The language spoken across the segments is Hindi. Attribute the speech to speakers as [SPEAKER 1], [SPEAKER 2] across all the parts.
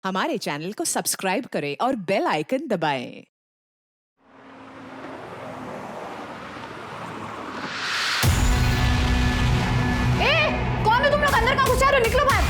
[SPEAKER 1] हमारे चैनल को सब्सक्राइब करें और बेल आइकन दबाएं।
[SPEAKER 2] कौन है तुम लोग? अंदर का घुसा रहे हो? निकलो बाहर।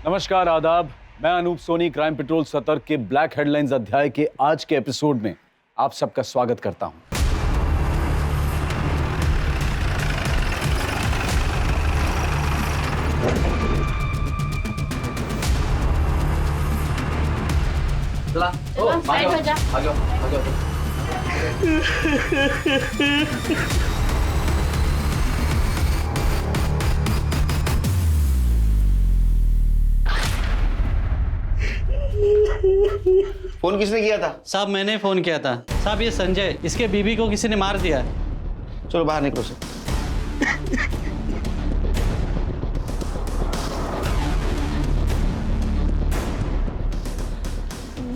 [SPEAKER 3] नमस्कार, आदाब। मैं अनूप सोनी क्राइम पेट्रोल सतर्क के ब्लैक हेडलाइंस अध्याय के आज के एपिसोड में आप सबका स्वागत करता हूं।
[SPEAKER 4] फोन किसने किया था?
[SPEAKER 5] साहब मैंने फोन किया था। साहब ये संजय, इसके बीबी को किसी ने मार दिया।
[SPEAKER 4] चलो बाहर निकलो सर।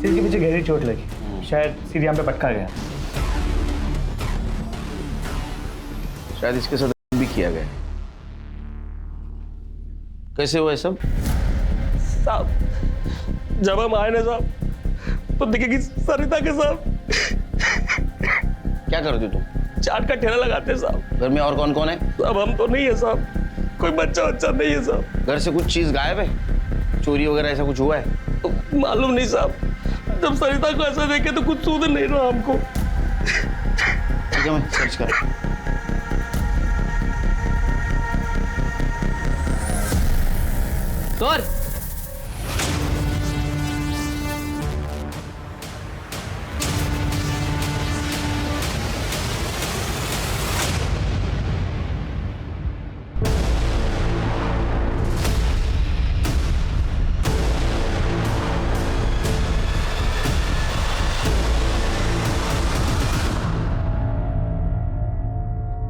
[SPEAKER 6] सिर के पीछे गहरी चोट लगी, शायद सिर यहाँ पे पटका गया।
[SPEAKER 4] शायद इसके साथ भी किया गया। कैसे हुआ है सब?
[SPEAKER 6] साहब जब हम आए ना साहब तो देखे कि सरिता के साथ
[SPEAKER 4] क्या करते तुम?
[SPEAKER 6] चाट का ठेला लगाते साहब।
[SPEAKER 4] घर में और कौन कौन है?
[SPEAKER 6] अब हम तो नहीं है साहब, कोई बच्चा नहीं है साहब।
[SPEAKER 4] घर से कुछ चीज गायब है? चोरी वगैरह ऐसा कुछ हुआ है?
[SPEAKER 6] तो मालूम नहीं साहब, जब सरिता को ऐसा देखे तो कुछ सूझ नहीं रहा हमको।
[SPEAKER 4] ठीक है, मैं सर्च कर।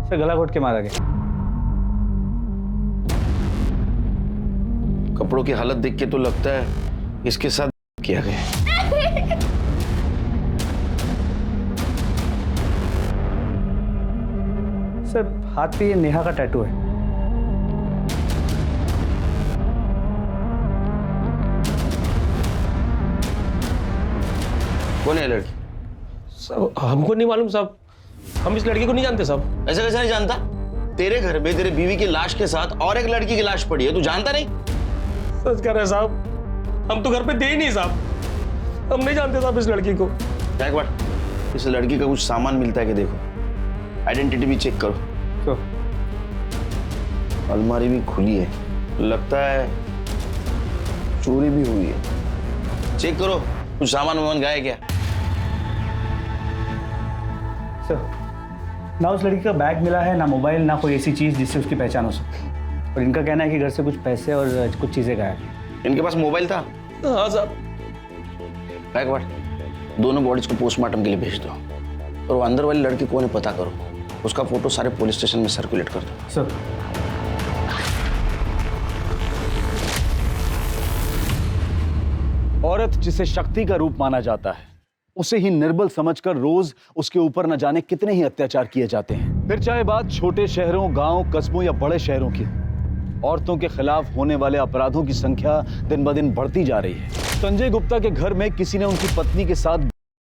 [SPEAKER 5] सर
[SPEAKER 6] गला घोट के मारा गया।
[SPEAKER 4] कपड़ों की हालत देख के तो लगता है इसके साथ किया गया है।
[SPEAKER 6] सर हाथ पे ये नेहा का टैटू है।
[SPEAKER 4] कौन है लड़की?
[SPEAKER 7] साहब हमको नहीं मालूम साहब, हम इस लड़के को नहीं जानते साहब।
[SPEAKER 4] ऐसा कैसे नहीं जानता? तेरे घर में तेरे बीवी की लाश के साथ और एक लड़की की लाश पड़ी है, तू जानता नहीं?
[SPEAKER 7] सच कह रहे हैं साहब, हम तो घर पे थे ही नहीं साहब, हम नहीं जानते साहब इस लड़की को।
[SPEAKER 4] एक बार इस लड़की का कुछ सामान मिलता है कि देखो, आइडेंटिटी भी चेक करो।
[SPEAKER 6] तो
[SPEAKER 4] अलमारी भी खुली है, लगता है चोरी भी हुई है। चेक करो, कुछ सामान वामान गया है क्या?
[SPEAKER 6] सर ना उस लड़की का बैग मिला है, ना मोबाइल, ना कोई ऐसी चीज जिससे उसकी पहचान हो सके। और इनका कहना है कि घर से कुछ पैसे और कुछ चीजें गायब हैं।
[SPEAKER 4] इनके पास मोबाइल था?
[SPEAKER 7] हाँ साहब।
[SPEAKER 4] एक बार दोनों बॉडीज को पोस्टमार्टम के लिए भेज दो, और वो अंदर वाली लड़की कौन है पता करो, उसका फोटो सारे पुलिस स्टेशन में सर्कुलेट कर दो।
[SPEAKER 6] सर
[SPEAKER 3] औरत जिसे शक्ति का रूप माना जाता है, उसे ही निर्बल समझकर रोज उसके ऊपर न जाने कितने ही अत्याचार किए जाते हैं। फिर चाहे बात छोटे शहरों, गांव, कस्बों या बड़े शहरों की, औरतों के खिलाफ होने वाले अपराधों की संख्या दिन ब दिन बढ़ती जा रही है। संजय गुप्ता के घर में किसी ने उनकी पत्नी के साथ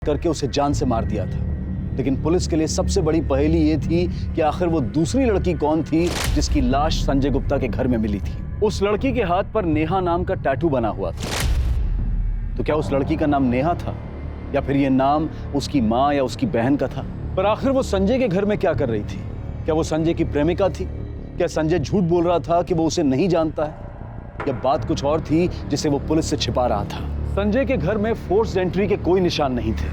[SPEAKER 3] करके उसे जान से मार दिया था, लेकिन पुलिस के लिए सबसे बड़ी पहेली ये थी कि आखिर वो दूसरी लड़की कौन थी जिसकी लाश संजय गुप्ता के घर में मिली थी। उस लड़की के हाथ पर नेहा नाम का टैटू बना हुआ था। तो क्या उस लड़की का नाम नेहा था, या फिर ये नाम उसकी माँ या उसकी बहन का था? पर आखिर वो संजय के घर में क्या कर रही थी? क्या वो संजय की प्रेमिका थी? क्या संजय झूठ बोल रहा था कि वो उसे नहीं जानता है, या बात कुछ और थी जिसे वो पुलिस से छिपा रहा था? संजय के घर में फोर्स्ड एंट्री के कोई निशान नहीं थे,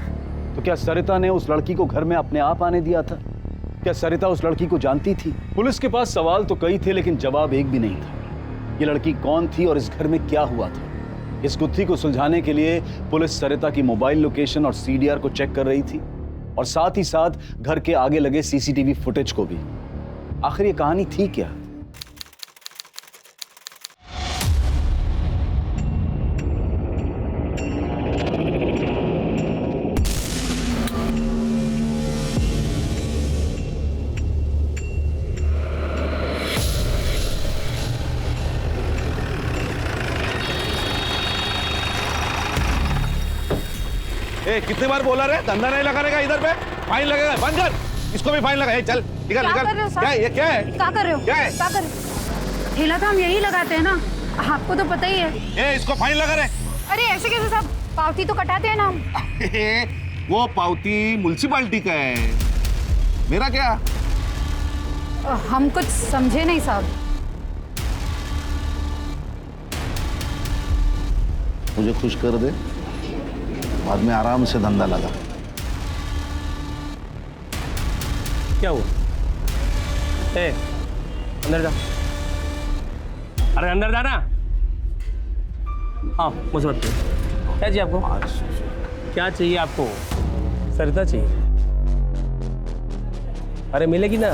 [SPEAKER 3] तो क्या सरिता ने उस लड़की को घर में अपने आप आने दिया था? क्या सरिता उस लड़की को जानती थी? पुलिस के पास सवाल तो कई थे, लेकिन जवाब एक भी नहीं था। ये लड़की कौन थी और इस घर में क्या हुआ था? इस गुत्थी को सुलझाने के लिए पुलिस सरिता की मोबाइल लोकेशन और सीडीआर को चेक कर रही थी और साथ ही साथ घर के आगे लगे सीसीटीवी फुटेज को भी। आखिर ये कहानी थी क्या?
[SPEAKER 8] कितनी बार बोला रे, धंधा नहीं लगाने का इधर पे, फाइन लगेगा, बंद कर, इसको भी फाइन लगा। चल निकल निकल। क्या है ये, क्या है,
[SPEAKER 2] क्या कर रहे हो?
[SPEAKER 8] क्या है?
[SPEAKER 2] क्या कर रहे हो? ठेला तो हम यही लगाते हैं ना, आपको तो पता ही है।
[SPEAKER 8] इसको फाइन लगा रे।
[SPEAKER 2] अरे ऐसे कैसे साहब, पावती तो कटाते हैं ना हम।
[SPEAKER 8] वो पावती म्युनिसिपालिटी का है, मेरा क्या?
[SPEAKER 2] हम कुछ समझे नहीं साहब।
[SPEAKER 8] मुझे खुश कर दे, बाद में आराम से धंधा लगा।
[SPEAKER 7] क्या हुआ? ए, अंदर जा। अरे अंदर जाना। हाँ मुझसे बात करो। क्या चाहिए आपको? क्या चाहिए आपको? सरिता चाहिए? अरे मिलेगी ना।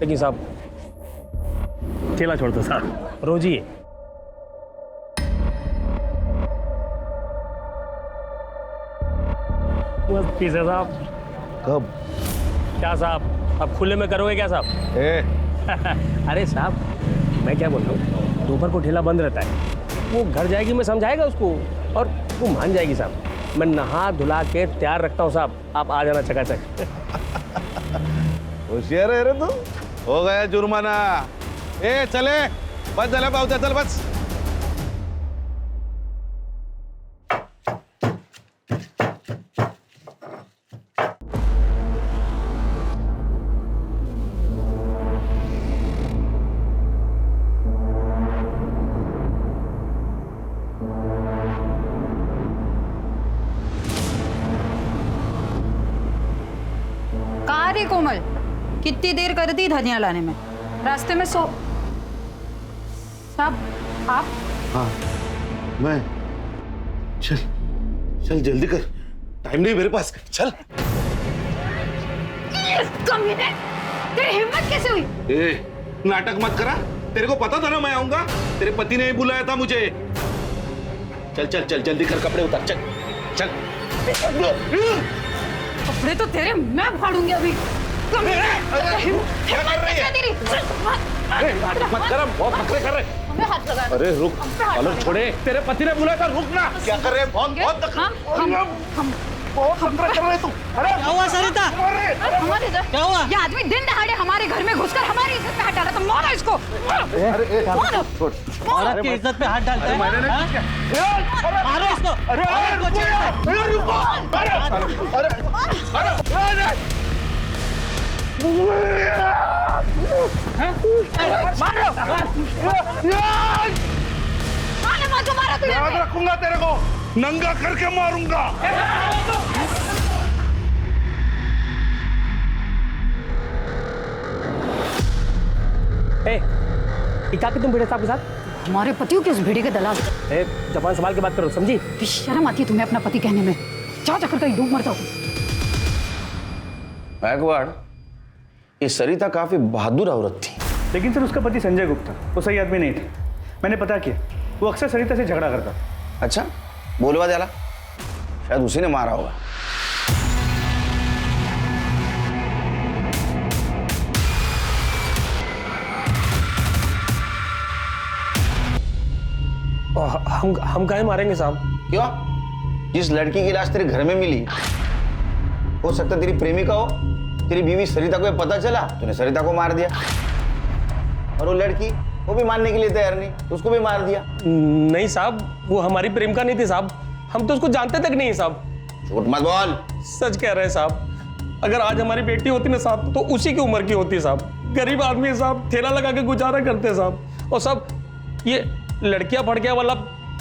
[SPEAKER 7] लेकिन साहब ठेला छोड़ दो साहब, रोज ही है। बस पीस है साहब।
[SPEAKER 8] कब?
[SPEAKER 7] क्या साहब, अब खुले में करोगे क्या साहब? अरे साहब मैं क्या बोल रहा हूँ, दोपहर को ठेला बंद रहता है, वो घर जाएगी, मैं समझाएगा उसको और वो मान जाएगी साहब। मैं नहा धुला के तैयार रखता हूँ साहब, आप आ जाना चकाचक।
[SPEAKER 8] होशियार है रे तू। हो गया जुर्माना। चले, बस चले पावते, चल बस।
[SPEAKER 2] रे कोमल, कितनी देर कर दी धनिया लाने में, रास्ते में साहब आप?
[SPEAKER 8] हाँ मैं। चल चल जल्दी कर, टाइम नहीं मेरे पास, चल।
[SPEAKER 2] कमीने, तेरी हिम्मत कैसे हुई?
[SPEAKER 8] नाटक मत करा, तेरे को पता था ना मैं आऊंगा, तेरे पति ने ही बुलाया था मुझे। चल चल चल जल्दी कर, कपड़े उतार, चल चल।
[SPEAKER 2] कपड़े तो तेरे मैं फाड़ूंगी अभी।
[SPEAKER 8] क्या कर रही है? मत कर, बहुत नखरे कर रहे।
[SPEAKER 2] हमें हाथ लगा।
[SPEAKER 8] अरे रुक, कॉलर छोड़े, तेरे पति ने बुलाया था, रुक ना। क्या कर रहे हैं? बहुत बहुत नखरे कर रहे तू। अरे
[SPEAKER 5] क्या हुआ सरिता?
[SPEAKER 2] हमारे इधर
[SPEAKER 5] क्या हुआ?
[SPEAKER 2] ये आदमी दिन दहाड़े हमारे घर में घुसकर हमारी इज्जत पे हाथ डाला, तो मारो इसको।
[SPEAKER 5] औरत की इज्जत पे हाथ डालता है?
[SPEAKER 8] मैंने नहीं किया।
[SPEAKER 5] मारो इसको।
[SPEAKER 8] याद रखूंगा तेरे को, नंगा करके मारूंगा।
[SPEAKER 7] क्या तुम भिड़े साहब के साथ?
[SPEAKER 2] हमारे पतियों के उस भेड़े के दलाल।
[SPEAKER 7] जबान संभाल के बात करो, समझी?
[SPEAKER 2] शर्म आती है तुम्हें अपना पति कहने में? जाओ जाकर कहीं डूब मर जाओ।
[SPEAKER 4] बैकवर्ड, ये सरिता काफी बहादुर औरत थी।
[SPEAKER 6] लेकिन सर उसका पति संजय गुप्ता वो सही आदमी नहीं था। मैंने पता किया, वो अक्सर सरिता से झगड़ा करता।
[SPEAKER 4] अच्छा, बोलवा जाला, शायद उसी ने मारा होगा।
[SPEAKER 7] हम काहे मारेंगे साहब?
[SPEAKER 4] क्यों? जिस लड़की की लाश तेरे घर में मिली, हो सकता तेरी प्रेमिका हो, तेरी बीवी सरिता को पता चला, तूने सरिता को मार दिया। और वो लड़की, वो भी मानने के लिए तैयार नहीं, उसको भी मार दिया।
[SPEAKER 7] नहीं साहब, वो हमारी प्रेमिका नहीं थी साहब, हम तो उसको जानते तक नहीं है साहब।
[SPEAKER 4] झूठ मत बोल।
[SPEAKER 7] सच कह रहे हैं साहब, अगर आज हमारी बेटी होती ना साहब, तो उसी की उम्र की होती साहब। गरीब आदमी है साहब, ठेला लगा के गुजारा करते हैं साहब। और साहब, ये लड़कियां फड़कियां वाला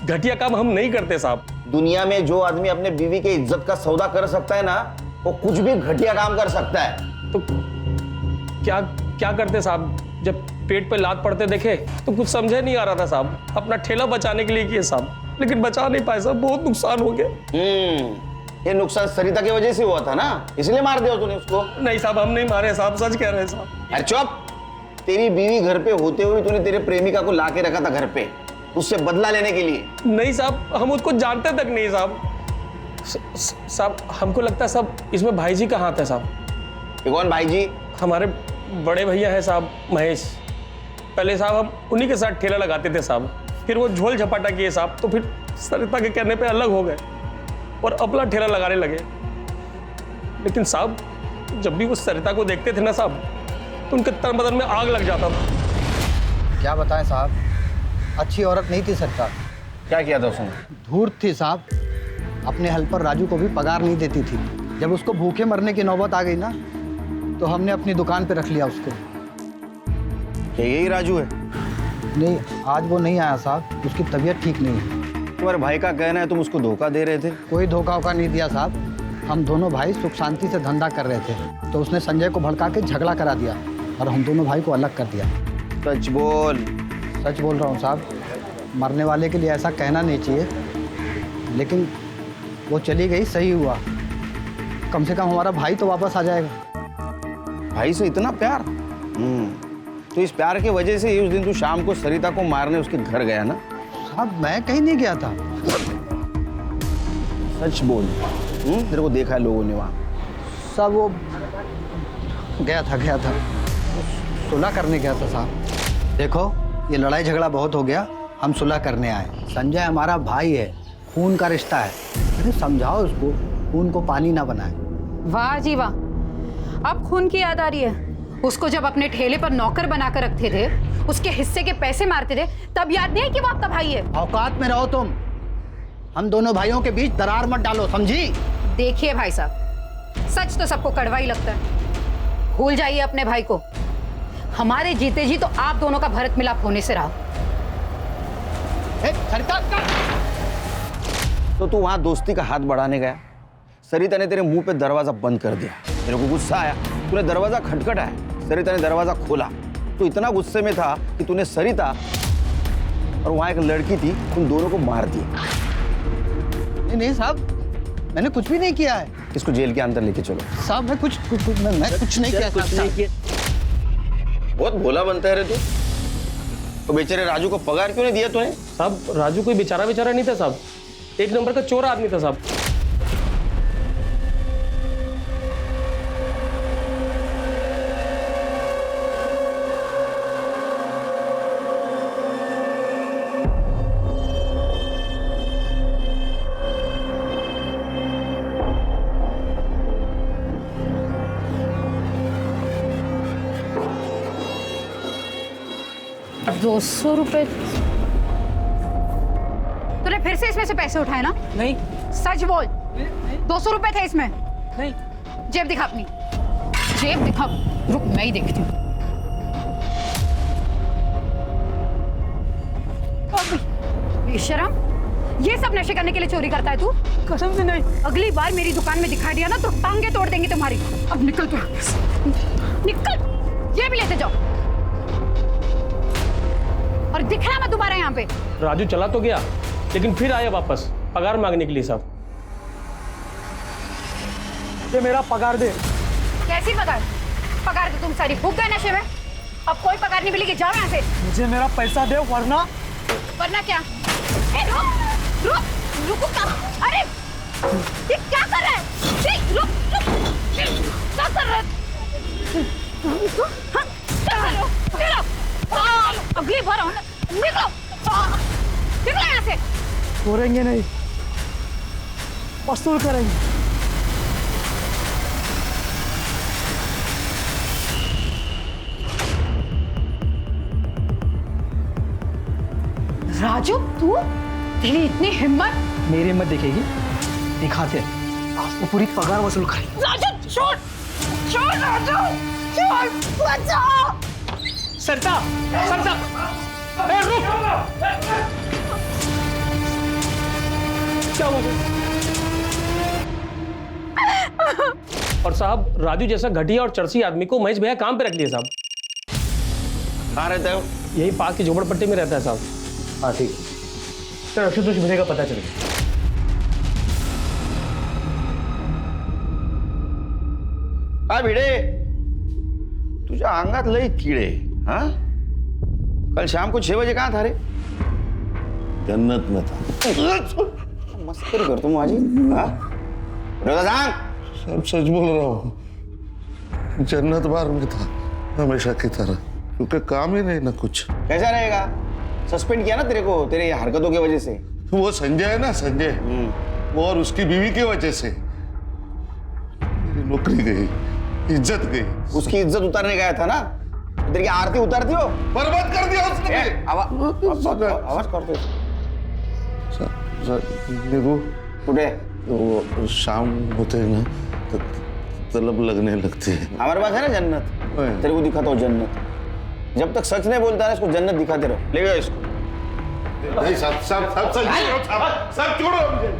[SPEAKER 7] घटिया काम हम नहीं करते साहब।
[SPEAKER 4] दुनिया में जो आदमी अपने बीवी के इज्जत का सौदा कर सकता है ना, वो कुछ भी घटिया काम कर सकता है।
[SPEAKER 7] तो क्या क्या करते साहब? जब पेट पे लात पड़ते देखे तो कुछ समझे नहीं आ रहा था साहब। अपना ठेला बचाने के लिए किए साहब, लेकिन बचा नहीं पाए साहब, बहुत नुकसान हो गया।
[SPEAKER 4] ये नुकसान सरिता की वजह से हुआ था ना, इसलिए मार दिया तूने उसको।
[SPEAKER 7] नहीं साहब, हम नहीं मारे साहब, सच कह रहे हैं साहब।
[SPEAKER 4] अरे चुप! तेरी बीवी घर पे होते हुए तूने तेरे प्रेमिका को लाके रखा था घर पे, उससे बदला लेने के लिए।
[SPEAKER 7] नहीं साहब, हम उसको जानते तक नहीं साहब। साहब हमको लगता है साहब इसमें भाई जी का हाथ है साहब।
[SPEAKER 4] ये कौन भाई जी?
[SPEAKER 7] हमारे बड़े भैया हैं साहब, महेश। पहले साहब हम उन्हीं के साथ ठेला लगाते थे साहब, फिर वो झोल झपाटा किए साहब, तो फिर सरिता के कहने पे अलग हो गए और अपना ठेला लगाने लगे। लेकिन साहब जब भी वो सरिता को देखते थे ना साहब, तो उनके तन बदन में आग लग जाता था।
[SPEAKER 9] क्या बताएं साहब, अच्छी औरत नहीं थी सरिता।
[SPEAKER 4] क्या किया था उसने?
[SPEAKER 9] धूर्त थी साहब, अपने हेल्पर राजू को भी पगार नहीं देती थी। जब उसको भूखे मरने की नौबत आ गई ना, तो हमने अपनी दुकान पे रख लिया उसको।
[SPEAKER 4] क्या यही राजू है?
[SPEAKER 9] नहीं, आज वो नहीं आया साहब, उसकी तबीयत ठीक नहीं है।
[SPEAKER 4] तुम्हारे भाई का कहना है तुम उसको धोखा दे रहे थे।
[SPEAKER 9] कोई धोखा वोखा नहीं दिया साहब, हम दोनों भाई सुख शांति से धंधा कर रहे थे, तो उसने संजय को भड़का के झगड़ा करा दिया और हम दोनों भाई को अलग कर दिया।
[SPEAKER 4] सच बोल।
[SPEAKER 9] सच बोल रहा हूँ साहब, मरने वाले के लिए ऐसा कहना नहीं चाहिए, लेकिन वो चली गई, सही हुआ। कम से कम हमारा भाई तो वापस आ जाएगा।
[SPEAKER 4] भाई से इतना प्यार? तो इस प्यार की वजह से ही उस दिन तू शाम को सरिता को मारने उसके घर गया ना?
[SPEAKER 9] साहब मैं कहीं नहीं गया था।
[SPEAKER 4] सच बोल। तेरे को देखा है लोगों ने वहाँ?
[SPEAKER 9] साहब वो गया था, सुलह करने गया था साहब। देखो ये लड़ाई झगड़ा बहुत हो गया, हम सुलह करने आए। संजय हमारा भाई है, खून का रिश्ता है, अरे समझाओ उसको, खून को पानी ना बनाए।
[SPEAKER 2] वाह जी वाह, अब खून की याद आ रही है। उसको जब अपने ठेले पर नौकर बनाकर रखते थे, उसके हिस्से के पैसे मारते थे, तब याद नहीं कि वो आपका भाई है?
[SPEAKER 9] औकात में रहो तुम, हम दोनों भाइयों के बीच दरार मत डालो, समझी?
[SPEAKER 2] देखिए भाई साहब, सच तो सबको कड़वा ही लगता है। भूल जाइए अपने भाई को। हमारे जीते जी तो आप दोनों का भरत मिलाप होने से रहा।
[SPEAKER 4] तो तू वहां दोस्ती का हाथ बढ़ाने गया, सरिता ने तेरे मुंह पे दरवाजा बंद कर दिया, तेरे को गुस्सा आया, तूने दरवाजा खटखटाया, सरिता ने दरवाजा खोला, तो इतना गुस्से में था कि तूने सरिता और वहां एक लड़की थी, उन दोनों को मार दिया।
[SPEAKER 9] नहीं साहब, मैंने कुछ भी नहीं किया है।
[SPEAKER 4] इसको जेल के अंदर लेके चलो।
[SPEAKER 9] साहब मैं कुछ नहीं किया।
[SPEAKER 4] बहुत भोला बनता है रे तू। तो बेचारे राजू को पगार क्यों नहीं दिया तूने?
[SPEAKER 7] साहब राजू कोई बेचारा नहीं था साहब, एक नंबर का चोर आदमी था साहब।
[SPEAKER 2] ₹200? तूने फिर से इसमें से पैसे उठाए ना?
[SPEAKER 1] नहीं
[SPEAKER 2] सच बोल। 200 रुपए थे इसमें?
[SPEAKER 1] नहीं।
[SPEAKER 2] जेब दिखा अपनी, जेब दिखा। रुक मैं ही देखती हूँ। बेशरम, ये सब नशे करने के लिए चोरी करता है तू?
[SPEAKER 1] कसम से नहीं।
[SPEAKER 2] अगली बार मेरी दुकान में दिखा दिया ना तो टांगे तोड़ देंगे तुम्हारी। अब निकल तू, निकल। ये भी लेते जाओ और दिखना मत दोबारा यहाँ पे।
[SPEAKER 7] राजू चला तो गया, लेकिन फिर आया वापस पगार मांगने के लिए साहब।
[SPEAKER 6] ये मेरा पगार दे।
[SPEAKER 2] कैसी पगार? पगार तो तुम सारी फूक गए नशे में। अब कोई पगार नहीं मिलेगी, जाओ यहाँ से।
[SPEAKER 6] मुझे मेरा पैसा दे, वरना
[SPEAKER 2] क्या? रुको क्या? अरे ये क्या कर रहा है? रुक, क्या कर रहा है? हाँ, क्या कर रहे हो? अगली बार आओ ना, निकलो, निकलो यहाँ से।
[SPEAKER 6] छोड़ेंगे नहीं, वसूल करेंगे।
[SPEAKER 2] राजू तू, तेरी इतनी हिम्मत?
[SPEAKER 6] मेरी हिम्मत दिखेगी, दिखाते आज तो पूरी पगार वसूल करेंगे।
[SPEAKER 2] राजू छोड़, छोड़ राजू, छोड़, बचाओ।
[SPEAKER 7] सरिता, सरिता, ए रुक! क्या हो गया? और साहब राजू जैसा घटिया और चरसी आदमी को महेश भैया काम पे रख लिए साहब।
[SPEAKER 4] कहाँ रहता है वो?
[SPEAKER 7] यही पास की झोपड़पट्टी में रहता है साहब।
[SPEAKER 6] हाँ ठीक है सर, आशुतोष भिड़े का पता चल गया।
[SPEAKER 4] हा भिडे, तुझ्या अंगात लई किडे. हाँ, कल शाम को 6 बजे कहाँ था रे?
[SPEAKER 8] जन्नत में था.
[SPEAKER 4] मस्करी करतो माझी. हाँ, बता सांग.
[SPEAKER 8] सब सच बोल रहा हूँ. जन्नत बार में था हमेशा की तरह, क्योंकि काम ही नहीं ना कुछ.
[SPEAKER 4] कैसा रहेगा? सस्पेंड किया ना तेरे को तेरे हरकतों की वजह से.
[SPEAKER 8] वो संजय है ना, संजय, वो और उसकी बीवी की वजह से मेरी नौकरी गई, इज्जत गई.
[SPEAKER 4] उसकी इज्जत उतारने गया था ना, तेरी आरती उतारती हो.
[SPEAKER 8] बर्बाद कर दिया उसने.
[SPEAKER 4] आवाज करतोय.
[SPEAKER 8] निघू.
[SPEAKER 4] कुठे?
[SPEAKER 8] वो शाम होते हैं ना तो तलब लगने लगती है.
[SPEAKER 4] हमारे पास है ना जन्नत, तेरे को दिखाता हूँ जन्नत. जब तक सच नहीं बोलता है इसको जन्नत दिखाते रहो. ले गए इसको.
[SPEAKER 8] नहीं, सब छोड़ो मुझे.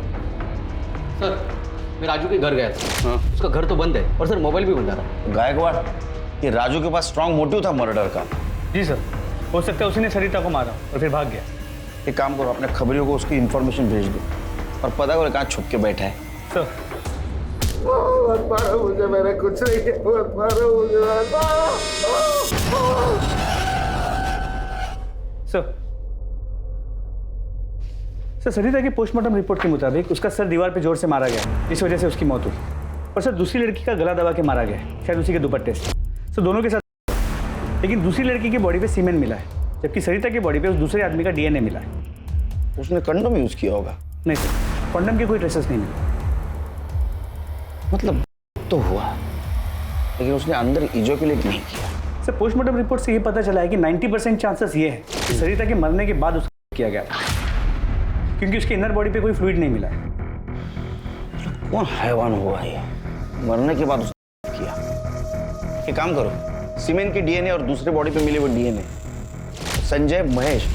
[SPEAKER 10] सर, मैं राजू के घर गया था. उसका घर तो बंद है और सर मोबाइल भी बंद आ रहा है.
[SPEAKER 4] गायकवाड़, ये राजू के पास स्ट्रांग मोटिव था मर्डर का.
[SPEAKER 6] जी सर, हो सकता है उसी ने सरिता को मारा और फिर भाग गया.
[SPEAKER 4] एक काम करो, अपने खबरियों को उसकी इंफॉर्मेशन भेज दो और पता करो कहाँ छुप के बैठा है.
[SPEAKER 6] सर
[SPEAKER 8] मुझे, मैंने कुछ नहीं किया.
[SPEAKER 6] सर सरिता की पोस्टमार्टम रिपोर्ट के मुताबिक उसका सर दीवार पे जोर से मारा गया, इस वजह से उसकी मौत हुई. और सर दूसरी लड़की का गला दबा के मारा गया, शायद उसी के दुपट्टे से. सर दोनों के साथ, लेकिन दूसरी लड़की की बॉडी पे सीमेंट मिला है, जबकि सरिता की बॉडी पे उस दूसरे आदमी का डीएनए मिला है.
[SPEAKER 4] उसने कंडोम यूज किया होगा.
[SPEAKER 6] नहीं सर, कॉन्डम के कोई ट्रेसेस नहीं मिले.
[SPEAKER 4] मतलब तो हुआ, लेकिन उसने अंदर इजोकुलेट नहीं किया.
[SPEAKER 6] सर पोस्टमार्टम रिपोर्ट से ये पता चला है कि 90% चांसेस ये है कि सरिता के मरने के बाद उसका किया गया था, क्योंकि उसके इनर बॉडी पे कोई फ्लूइड नहीं मिला है.
[SPEAKER 4] कौन हैवान हुआ ये, मरने के बाद उसने किया? एक काम करो, सीमेंट के डीएनए और दूसरे बॉडी पे मिले हुए डीएनए संजय, महेश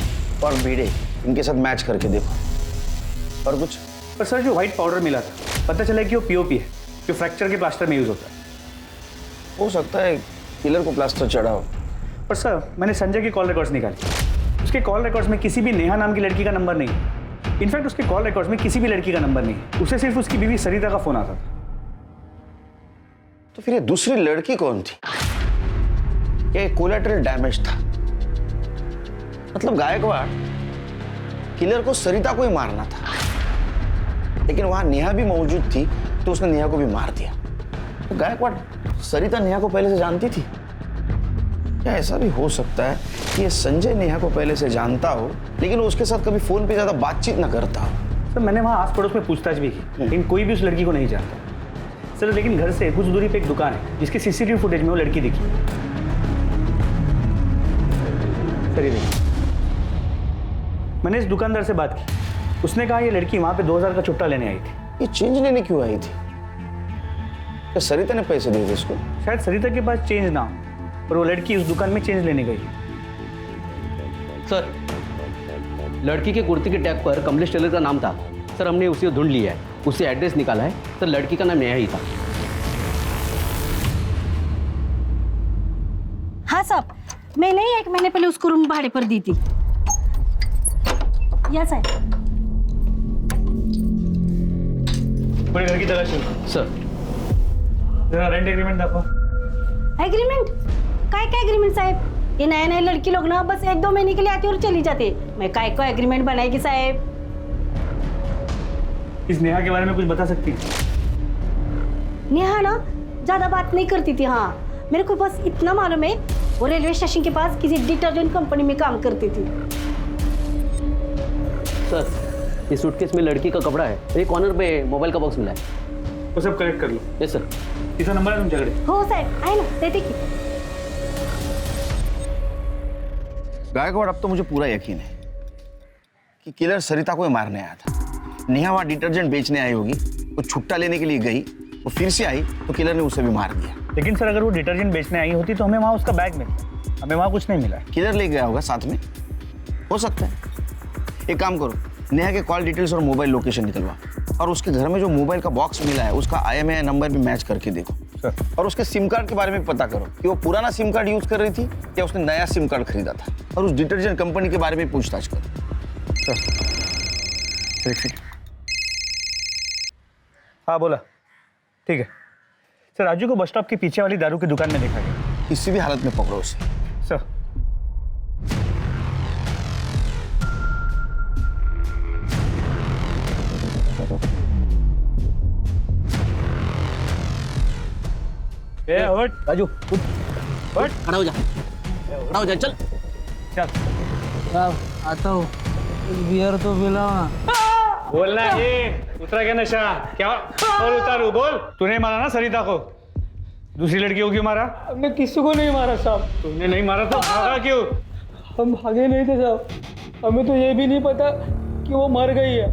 [SPEAKER 4] और भिड़े, इनके साथ मैच करके देखो. और कुछ?
[SPEAKER 6] पर सर जो व्हाइट पाउडर मिला था, पता चला कि वो पीओपी है, जो फ्रैक्चर के प्लास्टर में यूज होता है.
[SPEAKER 4] हो सकता है किलर को प्लास्टर चढ़ा हो.
[SPEAKER 6] पर सर मैंने संजय के कॉल रिकॉर्ड्स निकाले. उसके कॉल रिकॉर्ड्स में किसी भी नेहा नाम की लड़की का नंबर नहीं है. इनफैक्ट उसके कॉल रिकॉर्ड्स में किसी भी लड़की का नंबर नहीं है. उसे सिर्फ उसकी बीवी सरिता का फोन आता था.
[SPEAKER 4] तो फिर ये दूसरी लड़की कौन थी? ये कोलैटरल डैमेज था. मतलब गायकवाड़, किलर को सरिता को ही मारना था, लेकिन वहां नेहा भी मौजूद थी तो उसने नेहा को भी मार दिया. तो गायकवाड़, सरिता नेहा को पहले से जानती थी? क्या ऐसा भी हो सकता है कि ये संजय नेहा को पहले से जानता हो, लेकिन उसके साथ कभी फोन पे ज्यादा बातचीत ना करता हो?
[SPEAKER 6] सर मैंने वहाँ आस पड़ोस में पूछताछ भी की, लेकिन कोई भी उस लड़की को नहीं जानता. सर लेकिन घर से कुछ दूरी पे एक दुकान है जिसके सीसीटीवी फुटेज में वो लड़की दिखी. सर ये देखिए, मैंने इस दुकानदार से बात की. उसने कहा ये लड़की वहाँ पे 2000 का चुट्टा लेने आई थी.
[SPEAKER 4] ये चेंज लेने क्यों आई थी? क्या सरिता ने पैसे दिए थे इसको?
[SPEAKER 6] शायद सरिता के पास चेंज ना हो, पर वो लड़की उस दुकान में चेंज लेने गई.
[SPEAKER 10] सर, लड़की के कुर्ती के टैग पर कमलेश टेलर का नाम था. सर हमने उसे ढूंढ लिया है, उससे एड्रेस निकाला है. सर लड़की का नाम नेहा ही था.
[SPEAKER 11] हाँ साहब, मैंने 1 महीने पहले उसको रूम भाड़े पर दी थी. या साहब,
[SPEAKER 6] पूरे घर की तलाशी लो.
[SPEAKER 10] सर
[SPEAKER 6] जरा रेंट एग्रीमेंट दाखवा.
[SPEAKER 11] एग्रीमेंट? काय एग्रीमेंट साहब? ये नए नए लड़की लोग ना बस 1-2 महीने के लिए आती और चली जाती. मैं काय को एग्रीमेंट बनाएगी साहब?
[SPEAKER 6] इस नेहा के बारे में कुछ बता सकती है?
[SPEAKER 11] नेहा ना ज्यादा बात नहीं करती थी. हाँ, मेरे को बस इतना मालूम है, वो रेलवे स्टेशन के पास किसी डिटर्जेंट कंपनी में काम करती थी.
[SPEAKER 10] सर, ये सूटकेस में लड़की का कपड़ा है, एक कॉर्नर पे मोबाइल का बॉक्स मिला है.
[SPEAKER 6] वो सब कलेक्ट कर लो.
[SPEAKER 10] Yes sir.
[SPEAKER 6] इसका नंबर है तुमच्याकडे?
[SPEAKER 11] हो साहब, आहे ना, देते की.
[SPEAKER 4] गायकवाड़, अब तो मुझे पूरा यकीन है कि किलर सरिता को ही मारने आया था. नेहा वहां डिटर्जेंट बेचने आई होगी, वो छुट्टा लेने के लिए गई, वो फिर से आई तो किलर ने उसे भी मार दिया.
[SPEAKER 6] लेकिन सर अगर वो डिटर्जेंट बेचने आई होती तो हमें वहाँ उसका बैग मिलता. हमें वहाँ कुछ नहीं मिला.
[SPEAKER 4] किलर ले गया होगा साथ में, हो सकता है. एक काम करो, नेहा के कॉल डिटेल्स और मोबाइल लोकेशन निकलवा, और उसके घर में जो मोबाइल का बॉक्स मिला है उसका IMEI नंबर भी मैच करके देखो. और उसके सिम कार्ड के बारे में पता करो कि वो पुराना सिम कार्ड यूज कर रही थी या उसने नया सिम कार्ड खरीदा था। और उस डिटर्जेंट कंपनी के बारे में पूछताछ करो।
[SPEAKER 6] हाँ बोला, ठीक है सर। राजू को बस स्टॉप के पीछे वाली दारू की दुकान में देखा गया।
[SPEAKER 4] किसी भी हालत में पकड़ो उसे।
[SPEAKER 6] सर ए हट
[SPEAKER 10] राजू उठ,
[SPEAKER 6] हट
[SPEAKER 10] खड़ा हो जा, खड़ा हो जा, चल।
[SPEAKER 6] चल
[SPEAKER 5] साहब आता हूँ, बियर तो पिलाओ।
[SPEAKER 6] बोलना ये उतरा क्या नशा? क्या और उतारू? बोल। तूने मारा ना सरिता को? दूसरी लड़की को क्यों मारा?
[SPEAKER 5] हमने किसी को नहीं मारा साहब।
[SPEAKER 6] तुमने नहीं मारा तो भागा क्यों?
[SPEAKER 5] हम भागे नहीं थे साहब। हमें तो ये भी नहीं पता कि वो मर गई है।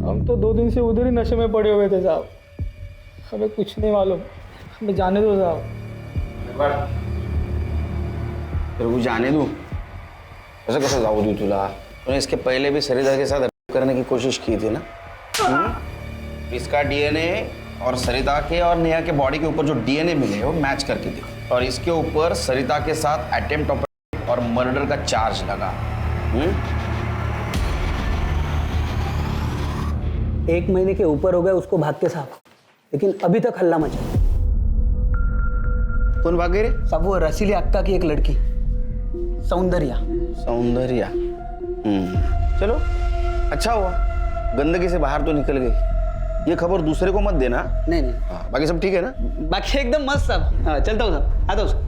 [SPEAKER 5] हम तो 2 दिन से उधर ही नशे में पड़े हुए थे साहब। हमें कुछ नहीं मालूम। हमें जाने दो साहब।
[SPEAKER 4] तेरे को जाने दूं? ऐसा कैसा जाऊ दूं तुला? तूने इसके पहले भी सरिता के साथ करने की कोशिश की थी ना? इसका डीएनए और सरिता के और नेहा के बॉडी के ऊपर जो डीएनए मिले वो मैच करके थे, और इसके ऊपर सरिता के साथ अटेम्प्ट ऑफ और मर्डर का चार्ज लगा।
[SPEAKER 10] 1 महीने के ऊपर हो गए उसको भागते साहब, लेकिन अभी तक हल्ला मचा।
[SPEAKER 4] कौन भागे रे?
[SPEAKER 10] सब वो रसीली अक्का की एक लड़की सौंदर्या।
[SPEAKER 4] सौंदर्या। चलो अच्छा हुआ, गंदगी से बाहर तो निकल गई। ये खबर दूसरे को मत देना।
[SPEAKER 10] नहीं नहीं,
[SPEAKER 4] हाँ, बाकी सब ठीक है ना?
[SPEAKER 10] बाकी एकदम मस्त साहब। हाँ चलता हूँ साहब, आता हूँ साहब।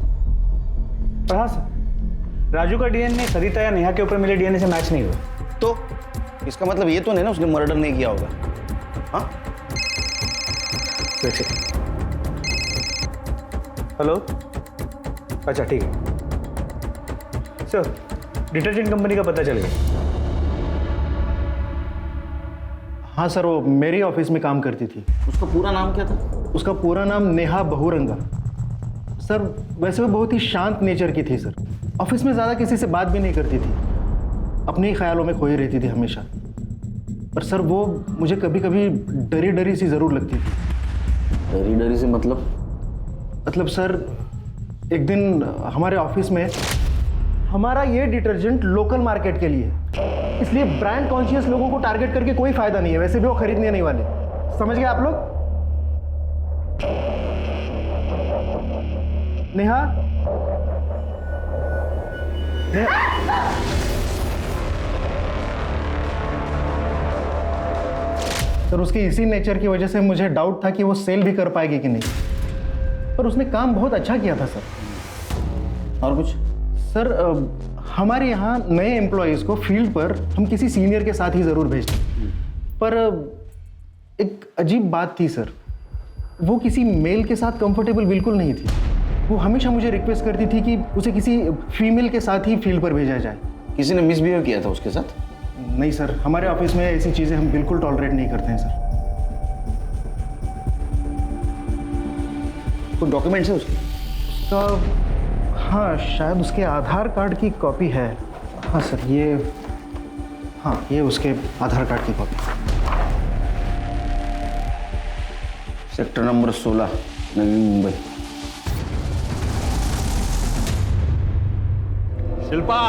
[SPEAKER 6] पर हाँ सर, राजू का डीएनए सरिता या नेहा के ऊपर मिले डीएनए से मैच नहीं हुआ।
[SPEAKER 4] तो इसका मतलब ये तो नहीं ना उसने मर्डर नहीं किया होगा? हाँ?
[SPEAKER 6] हेलो, अच्छा ठीक है सर। डिटर्जेंट कंपनी का पता चल गया।
[SPEAKER 12] हाँ सर, वो मेरी ऑफिस में काम करती थी।
[SPEAKER 4] उसका पूरा नाम क्या था?
[SPEAKER 12] उसका पूरा नाम नेहा बहुरंगा। सर वैसे वो बहुत ही शांत नेचर की थी सर। ऑफिस में ज़्यादा किसी से बात भी नहीं करती थी, अपने ही ख्यालों में खोई रहती थी हमेशा। पर सर वो मुझे कभी कभी डरी डरी सी ज़रूर लगती थी।
[SPEAKER 4] डरी डरी से मतलब?
[SPEAKER 12] मतलब सर एक दिन हमारे ऑफिस में, हमारा ये डिटर्जेंट लोकल मार्केट के लिए, इसलिए ब्रांड कॉन्शियस लोगों को टारगेट करके कोई फायदा नहीं है। वैसे भी वो खरीदने नहीं वाले, समझ गए आप लोग? नेहा, सर उसकी इसी नेचर की वजह से मुझे डाउट था कि वो सेल भी कर पाएगी कि नहीं, पर उसने काम बहुत अच्छा किया था सर।
[SPEAKER 4] और कुछ?
[SPEAKER 12] सर हमारे यहाँ नए एम्प्लॉयज़ को फील्ड पर हम किसी सीनियर के साथ ही ज़रूर भेजते हैं, पर एक अजीब बात थी सर, वो किसी मेल के साथ कंफर्टेबल बिल्कुल नहीं थी। वो हमेशा मुझे रिक्वेस्ट करती थी कि उसे किसी फीमेल के साथ ही फील्ड पर भेजा जाए।
[SPEAKER 4] किसी ने मिसबिहेव किया था उसके साथ?
[SPEAKER 12] नहीं सर, हमारे ऑफिस में ऐसी चीज़ें हम बिल्कुल टॉलरेट नहीं करते हैं सर।
[SPEAKER 4] कोई डॉक्यूमेंट्स है उसके?
[SPEAKER 12] उसका हाँ, शायद उसके आधार कार्ड की कॉपी है। हाँ सर, ये उसके आधार कार्ड की copy.
[SPEAKER 4] Sector number 16, Navi Mumbai.
[SPEAKER 6] Shilpa,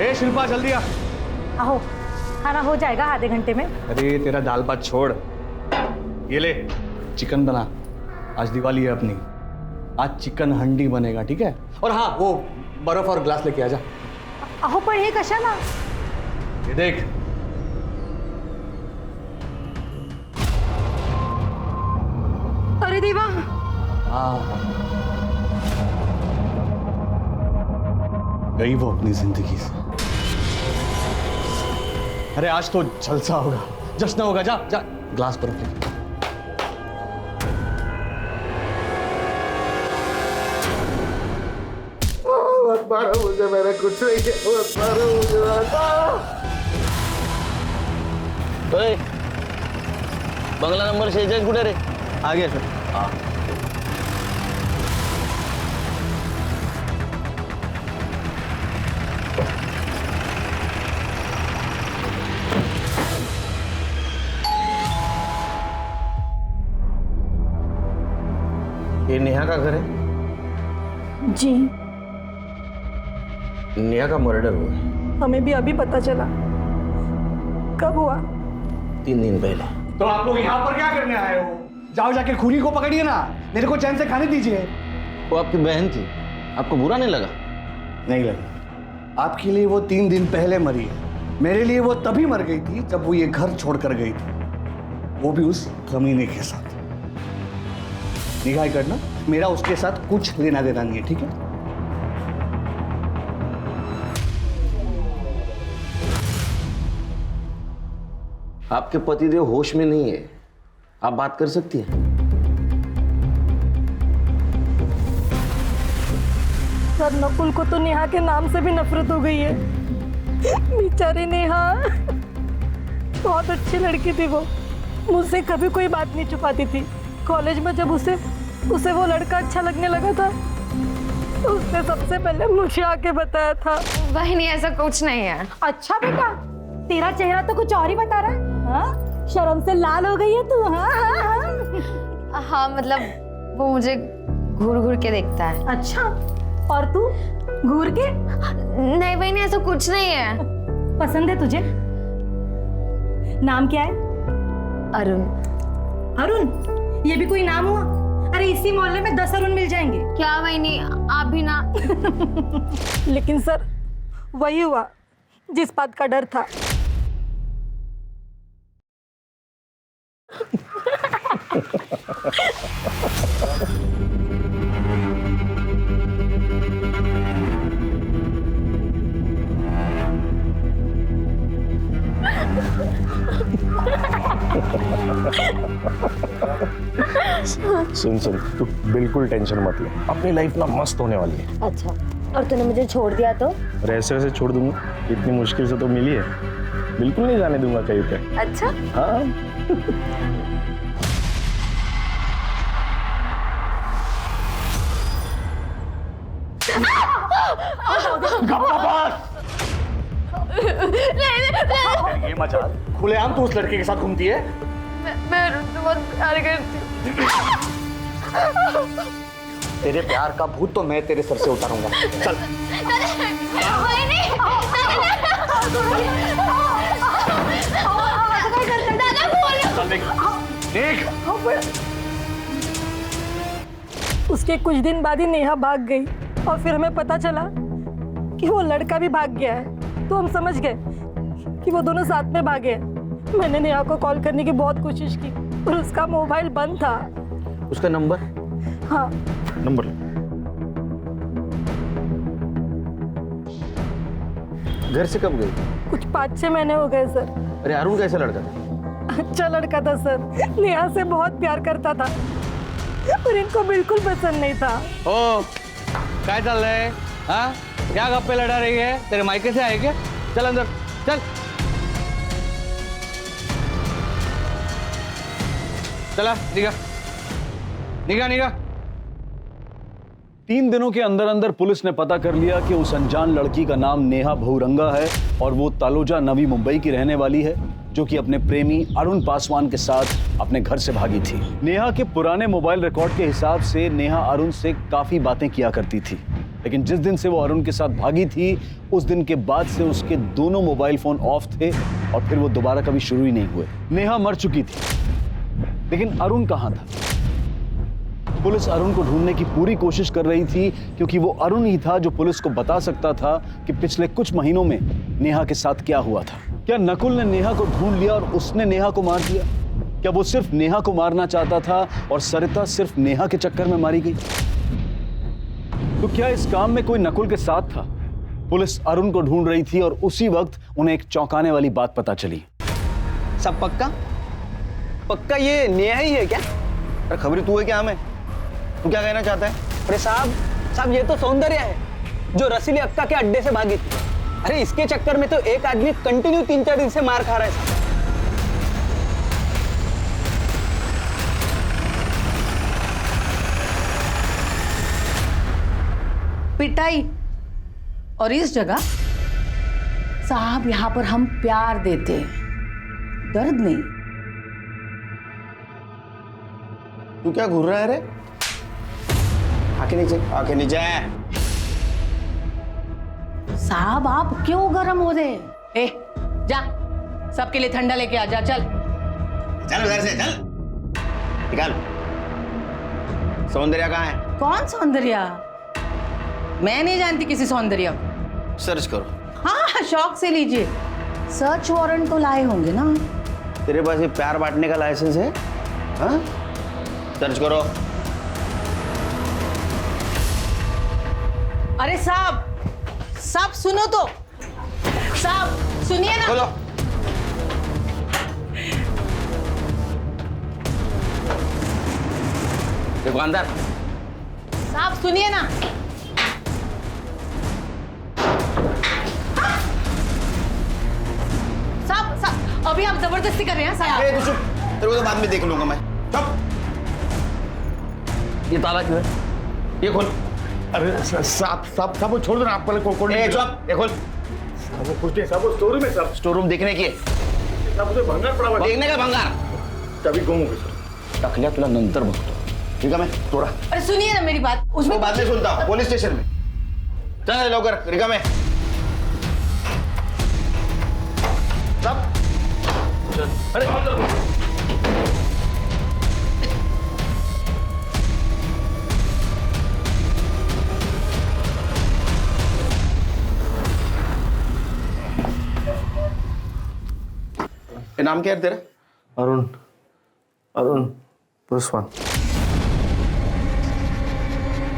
[SPEAKER 6] ए शिल्पा जल्दी आ।
[SPEAKER 11] आहो, खाना हो जाएगा आधे घंटे में।
[SPEAKER 6] अरे तेरा दाल भात छोड़, ये ले चिकन बना। आज दिवाली है अपनी, आज चिकन हंडी बनेगा, ठीक है? और हाँ, वो बर्फ और ग्लास लेके आ जा।
[SPEAKER 11] अहो पण हे कशाला?
[SPEAKER 6] ये देख,
[SPEAKER 2] अरे देवा,
[SPEAKER 6] गई वो अपनी जिंदगी से। अरे आज तो जलसा होगा, जश्न होगा। जा जा, ग्लास बर्फ ले।
[SPEAKER 12] मारो मुझे, मैंने कुछ नहीं किया। मारो मुझे।
[SPEAKER 4] बंगला नंबर 46 कुठे रे?
[SPEAKER 10] आ गया सर।
[SPEAKER 4] नेहा का घर है?
[SPEAKER 11] जी,
[SPEAKER 4] नेहा का मर्डर हुआ है।
[SPEAKER 11] हमें भी अभी पता चला। कब हुआ?
[SPEAKER 4] 3 दिन पहले।
[SPEAKER 6] तो आप लोग यहाँ पर क्या करने आए हो? जाओ जाके खूनी को पकड़िए ना, मेरे को चैन से खाने दीजिए।
[SPEAKER 4] वो आपकी बहन थी, आपको बुरा नहीं लगा?
[SPEAKER 6] नहीं लगा। आपके लिए वो 3 दिन पहले मरी है, मेरे लिए वो तभी मर गई थी जब वो ये घर छोड़कर गई थी, वो भी उस कमीने के साथ। निगाह करना, मेरा उसके साथ कुछ लेना देना नहीं है, ठीक है?
[SPEAKER 4] आपके पतिदेव होश में नहीं है, आप बात कर सकती हैं।
[SPEAKER 11] सर, नकुल को तो नेहा के नाम से भी नफरत हो गई है। बेचारी नेहा बहुत अच्छी लड़की थी। वो मुझसे कभी कोई बात नहीं छुपाती थी। कॉलेज में जब उसे वो लड़का अच्छा लगने लगा था तो उसने सबसे पहले मुझे आके बताया था।
[SPEAKER 2] बहनी ऐसा कुछ नहीं है।
[SPEAKER 11] अच्छा बेटा, तेरा चेहरा तो कुछ और ही बता रहा है। हाँ? शर्म से लाल हो गई है तू। हाँ हाँ हाँ।
[SPEAKER 2] हाँ मतलब वो मुझे घूर घूर के देखता है।
[SPEAKER 11] अच्छा, और तू घूर के?
[SPEAKER 2] नहीं बहनी ऐसा कुछ नहीं है।
[SPEAKER 11] पसंद है तुझे? नाम क्या है?
[SPEAKER 2] अरुण।
[SPEAKER 11] अरुण? ये भी कोई नाम हुआ? अरे इसी मोहल्ले में 10 अरुण मिल जाएंगे।
[SPEAKER 2] क्या बहनी, आप भी ना।
[SPEAKER 11] लेकिन सर, वही हुआ जिस बात का डर था।
[SPEAKER 7] सुन तू बिल्कुल टेंशन मत ले, अपनी लाइफ ना मस्त होने वाली है।
[SPEAKER 11] अच्छा, और तूने मुझे छोड़ दिया तो?
[SPEAKER 7] और ऐसे वैसे छोड़ दूंगा? इतनी मुश्किल से तो मिली है, बिल्कुल नहीं जाने दूंगा कहीं पे।
[SPEAKER 11] अच्छा।
[SPEAKER 7] हाँ।
[SPEAKER 6] ये मजाल खुलेआम तू उस लड़के के साथ घूमती है?
[SPEAKER 2] मैं अरुण से बहुत प्यार करती हूँ।
[SPEAKER 6] तेरे प्यार का भूत तो मैं तेरे सर से उतारूंगा। चल। देख।
[SPEAKER 11] उसके कुछ दिन बाद ही नेहा भाग गई और फिर हमें पता चला कि वो लड़का भी भाग गया है। तो हम समझ गए कि वो दोनों साथ में भागे हैं। मैंने नेहा को कॉल करने की बहुत कोशिश की पर उसका मोबाइल बंद था।
[SPEAKER 4] उसका नंबर?
[SPEAKER 11] हाँ।
[SPEAKER 7] नंबर
[SPEAKER 4] घर से कब गई?
[SPEAKER 11] कुछ 5-6 महीने हो गए सर।
[SPEAKER 4] अरे अरुण कैसा लड़का था?
[SPEAKER 11] अच्छा लड़का था सर, नेहा से बहुत प्यार करता था और इनको बिल्कुल पसंद नहीं था।
[SPEAKER 10] ओ, क्या चल रहा है? हाँ, क्या गप्पे लड़ा रही है? तेरे मायके से आए क्या? चल अंदर, चल। चला, निगाह, निगाह, निगाह।
[SPEAKER 3] 3 दिनों के अंदर अंदर पुलिस ने पता कर लिया कि उस अनजान लड़की का नाम नेहा बहुरंगा है और वो तालोजा नवी मुंबई की रहने वाली है, जो कि अपने प्रेमी अरुण पासवान के साथ अपने घर से भागी थी। नेहा के पुराने मोबाइल रिकॉर्ड के हिसाब से नेहा अरुण से काफी बातें किया करती थी, लेकिन जिस दिन से वो अरुण के साथ भागी थी उस दिन के बाद से उसके दोनों मोबाइल फोन ऑफ थे और फिर वो दोबारा कभी शुरू ही नहीं हुए। नेहा मर चुकी थी, लेकिन अरुण कहाँ था? पुलिस अरुण को ढूंढने की पूरी कोशिश कर रही थी क्योंकि वो अरुण ही था जो पुलिस को बता सकता था कि पिछले कुछ महीनों में नेहा के साथ क्या हुआ था। क्या नकुल ने नेहा को ढूंढ लिया और उसने नेहा को मार दिया? क्या वो सिर्फ नेहा को मारना चाहता था और सरिता सिर्फ नेहा के चक्कर में मारी गई? तो क्या इस काम में कोई नकुल के साथ था? पुलिस अरुण को ढूंढ रही थी और उसी वक्त उन्हें एक चौंकाने वाली बात पता चली।
[SPEAKER 10] सब पक्का? पक्का ये नेहा ही है क्या?
[SPEAKER 4] अरे खबरी तू है क्या हमें? तू क्या कहना चाहता है?
[SPEAKER 10] अरे साहब ये तो सौंदर्य है जो रसीली अक्का के अड्डे से भागी थी। अरे इसके चक्कर में तो एक आदमी कंटिन्यू 3-4 दिन से मार खा रहा है।
[SPEAKER 1] पिटाई और इस जगह साहब, यहाँ पर हम प्यार देते हैं, दर्द नहीं।
[SPEAKER 4] तू क्या घूर रहा है रे? आके नीचे, आके नीचे।
[SPEAKER 1] साहब आप क्यों गर्म हो रहे? ए जा, सबके लिए ठंडा लेके आ जा। चल
[SPEAKER 4] चल उधर से, चल निकाल। सौंदर्या कहाँ है?
[SPEAKER 1] कौन सौंदर्या? मैं नहीं जानती किसी सौंदर्या को।
[SPEAKER 4] सर्च करो।
[SPEAKER 1] हाँ शौक से लीजिए, सर्च वारंट तो लाए होंगे ना।
[SPEAKER 4] तेरे पास ये प्यार बांटने का लाइसेंस है? हाँ? सर्च करो।
[SPEAKER 1] अरे साहब, साहब सुनो तो, साहब सुनिए ना।
[SPEAKER 4] खोलो। देखो अंदर।
[SPEAKER 1] साहब सुनिए ना। साहब अभी आप जबरदस्ती कर रहे हैं साहब।
[SPEAKER 4] तू चुप, तेरे को तो बाद में देख लूंगा मैं। चुप। ये ताला क्यों है? ये खोल।
[SPEAKER 8] अरे साहब वो छोड़ दो ना, आप पहले खोल।
[SPEAKER 4] चुप, ये खोल।
[SPEAKER 8] वो कुछ नहीं साहब, वो स्टोर रूम है साहब।
[SPEAKER 4] स्टोर रूम देखने की है?
[SPEAKER 8] साहब उसे भंगार पड़ा हुआ है।
[SPEAKER 4] देखने का भंगार?
[SPEAKER 8] कभी गुम हो गई सर।
[SPEAKER 4] टकलिया तुला नंतर बघतो, ठीक है? मैं थोड़ा।
[SPEAKER 1] अरे सुनिए ना मेरी बात। उसमें
[SPEAKER 4] बाद में सुनता हूँ, पुलिस स्टेशन में। चल लवकर, रिका में। सब
[SPEAKER 8] अरे
[SPEAKER 4] ये नाम क्या है तेरा?
[SPEAKER 8] अरुण पुष्पान।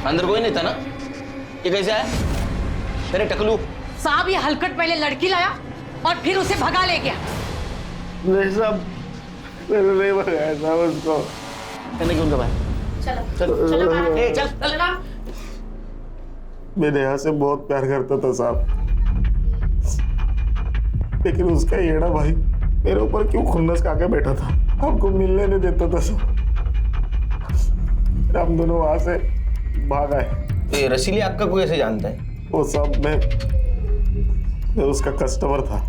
[SPEAKER 4] अंदर कोई नहीं था ना? ये कैसे आया? तेरे टकलू।
[SPEAKER 1] साहब ये हलकट पहले लड़की लाया और फिर उसे भगा ले गया।
[SPEAKER 8] नहीं साहब, मैंने नहीं भगाया साहब उसको।
[SPEAKER 4] मैंने क्यों दबाया?
[SPEAKER 1] चलो
[SPEAKER 4] ए, चल
[SPEAKER 1] चलो।
[SPEAKER 8] मैं नेहा से बहुत प्यार करता था साहब, लेकिन उसका येड़ा भाई मेरे ऊपर क्यों खुन्नस खाके बैठा था, हमको मिलने नहीं देता था साहब। हम दोनों वहां से भाग आए।
[SPEAKER 4] तो ये रसीली अक्का को कैसे जानता है?
[SPEAKER 8] वो साहब मैं उसका कस्टमर था।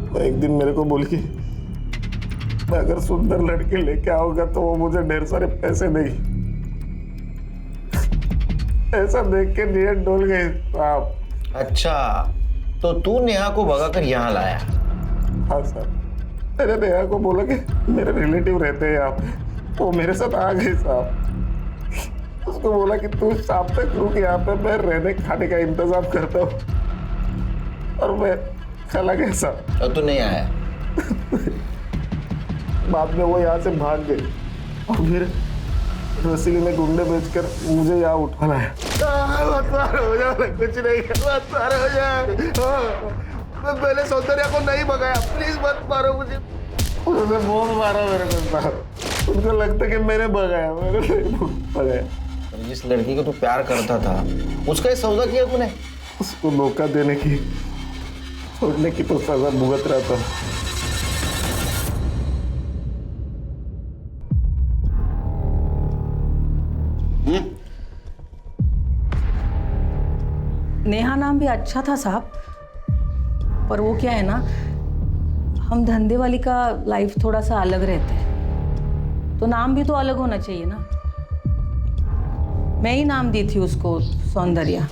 [SPEAKER 8] तो एक दिन मेरे को बोली कि मैं अगर सुंदर लड़के लेके आऊंगा तो वो मुझे ढेर सारे पैसे देगी। ऐसा देख के नीयत डोल गई साहब।
[SPEAKER 4] अच्छा, तो तू नेहा को भगाकर यहाँ लाया?
[SPEAKER 8] हाँ सर, मैंने नेहा को बोला कि मेरे रिलेटिव रहते हैं यहाँ पे, वो मेरे साथ आ गए साहब। उसको बोला कि तू शाम तक रुक यहाँ पे, मैं रहने खाने का इंतजाम करता हूँ, और मैं चला गया साहब।
[SPEAKER 4] और तू नहीं आया?
[SPEAKER 8] बाद में वो यहाँ से भाग गई और फिर रसीली में गुंडे बेचकर मुझे यहाँ उठा लाया। हो जा, कुछ नहीं हो जाए। मैं पहले सौंदर्या को नहीं भगाया, प्लीज मत मारो मुझे। उन्होंने बहुत मारा मेरे को साहब, उनको लगता कि मैंने भगाया, मैंने नहीं भगाया।
[SPEAKER 4] जिस लड़की को तू प्यार करता था उसका ये सौदा किया तूने?
[SPEAKER 8] उसको मौका देने की, छोड़ने की तो सजा भुगत रहा था।
[SPEAKER 1] नेहा नाम भी अच्छा था साहब, पर वो क्या है ना, हम धंधे वाली का लाइफ थोड़ा सा अलग रहता है, तो नाम भी तो अलग होना चाहिए ना। मैं ही नाम दी थी उसको सौंदर्या।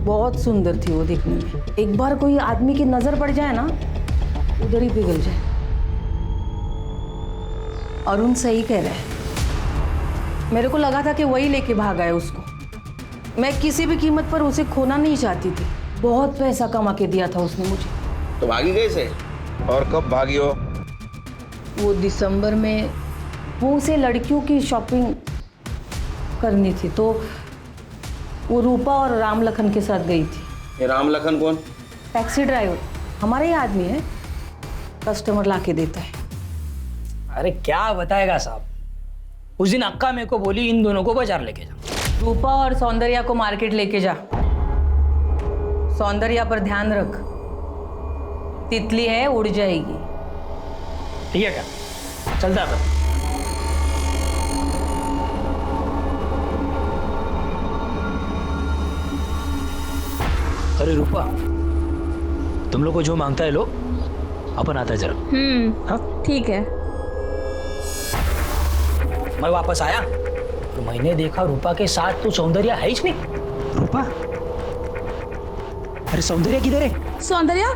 [SPEAKER 1] बहुत सुंदर थी वो देखने में। एक बार कोई आदमी की नजर पड़ जाए ना, उधर ही पिघल जाए। अरुण सही कह रहा है, मेरे को लगा था कि वही लेके भागा है उसको। मैं किसी भी कीमत पर उसे खोना नहीं चाहती थी। बहुत पैसा कमा के दिया था उसने मुझे।
[SPEAKER 4] तो भागी कैसे और कब भागी हो?
[SPEAKER 1] वो दिसंबर में वो उसे लड़कियों की शॉपिंग करनी थी, तो वो रूपा और राम लखन के साथ गई थी।
[SPEAKER 4] ये राम लखन कौन?
[SPEAKER 1] टैक्सी ड्राइवर, हमारा ही आदमी है, कस्टमर लाके देता है।
[SPEAKER 5] अरे क्या बताएगा साहब, उस दिन अक्का मेरे को बोली इन दोनों को बाजार लेके जा।
[SPEAKER 1] रूपा और सौंदर्या को मार्केट लेके जा। सौंदर्या पर ध्यान रख, तितली है उड़ जाएगी।
[SPEAKER 5] ठीक है क्या, चलता है।
[SPEAKER 13] अरे रूपा, तुम लोग को जो मांगता है लो, अपन आता है जरा।
[SPEAKER 11] हाँ ठीक है।
[SPEAKER 5] मैं वापस आया
[SPEAKER 13] और मैंने देखा रूपा के साथ तो सौंदर्या है ही नहीं। रूपा? अरे सौंदर्या किधर है?
[SPEAKER 11] सौंदर्या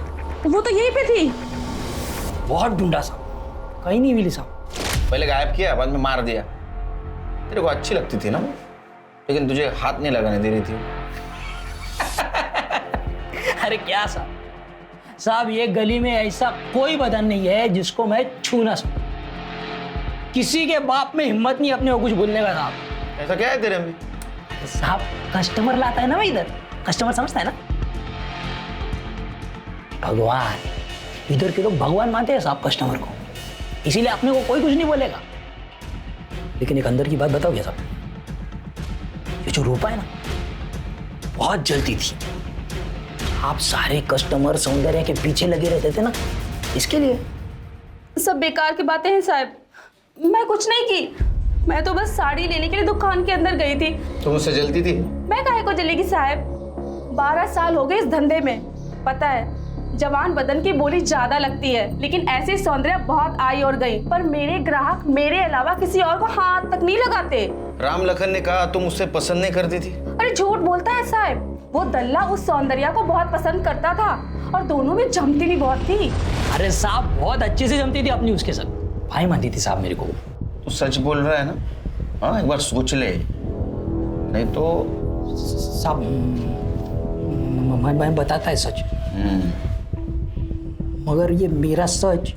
[SPEAKER 11] वो तो यहीं पे थी।
[SPEAKER 13] बहुत ढूंढा साहब, कहीं नहीं मिली साहब।
[SPEAKER 4] पहले गायब किया, बाद में मार दिया। तेरे को अच्छी लगती थी ना, लेकिन तुझे हाथ नहीं लगाने दे रही थी।
[SPEAKER 13] अरे क्या साहब, साहब ये गली में ऐसा कोई बदन नहीं है जिसको मैं छू ना सकूं। किसी के बाप में हिम्मत नहीं अपने को कुछ बोलने का साहब।
[SPEAKER 4] ऐसा क्या है तेरे में?
[SPEAKER 13] साहब कस्टमर लाता है ना मैं इधर, कस्टमर समझता है ना। भगवान, इधर के लोग भगवान मानते हैं साहब कस्टमर को, इसीलिए अपने को कोई कुछ नहीं बोलेगा। लेकिन एक अंदर की बात बताओ क्या साहब, ये जो रूपा है ना बहुत जलती थी। आप सारे कस्टमर सौंदर्य के पीछे लगे रहते थे ना, इसके लिए।
[SPEAKER 11] सब बेकार की बातें हैं साहब, मैं कुछ नहीं की। मैं तो बस साड़ी लेने के लिए दुकान के अंदर गई थी।
[SPEAKER 4] तुम मुझसे जलती थी?
[SPEAKER 11] मैं काहे को जलेगी साहब, 12 साल हो गए इस धंधे में। पता है जवान बदन की बोली ज्यादा लगती है, लेकिन ऐसे सौंदर्य बहुत आई और गई, पर मेरे ग्राहक मेरे अलावा किसी और को हाथ तक नहीं लगाते।
[SPEAKER 4] राम लखन ने कहा तुम उससे पसंद नहीं करती थी।
[SPEAKER 11] अरे झूठ बोलता है साहब, वो दल्ला उस सौंदर्या को बहुत पसंद करता था और दोनों में जमती भी बहुत थी।
[SPEAKER 13] अरे साहब बहुत अच्छे से जमती थी अपनी उसके साथ, भाई मानती थी साहब मेरे को।
[SPEAKER 4] तू सच बोल रहा है ना? हाँ एक बार सोच ले, नहीं तो।
[SPEAKER 13] साहब मैं बताता है सच, मगर ये मेरा सच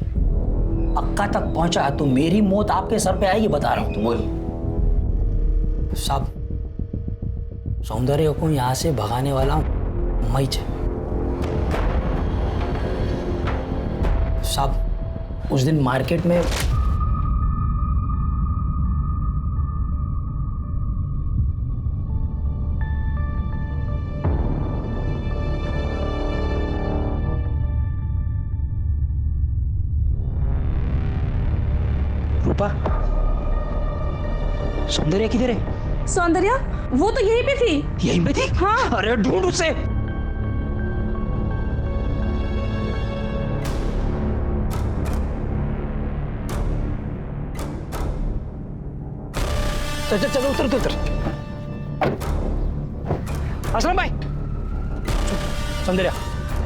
[SPEAKER 13] अक्का तक पहुंचा तो मेरी मौत आपके सर पे आएगी, बता रहा हूं।
[SPEAKER 4] तो बोल।
[SPEAKER 13] साहब सौंदर्य को यहां से भगाने वाला मैं साहब। उस दिन मार्केट में रूपा, सौंदर्या किधर है?
[SPEAKER 11] सौंदर्या वो तो यहीं पे थी।
[SPEAKER 13] यहीं पे थी?
[SPEAKER 11] हाँ।
[SPEAKER 13] अरे ढूंढ उसे। चल चल उतर उतर। असलम भाई, सौंदर्या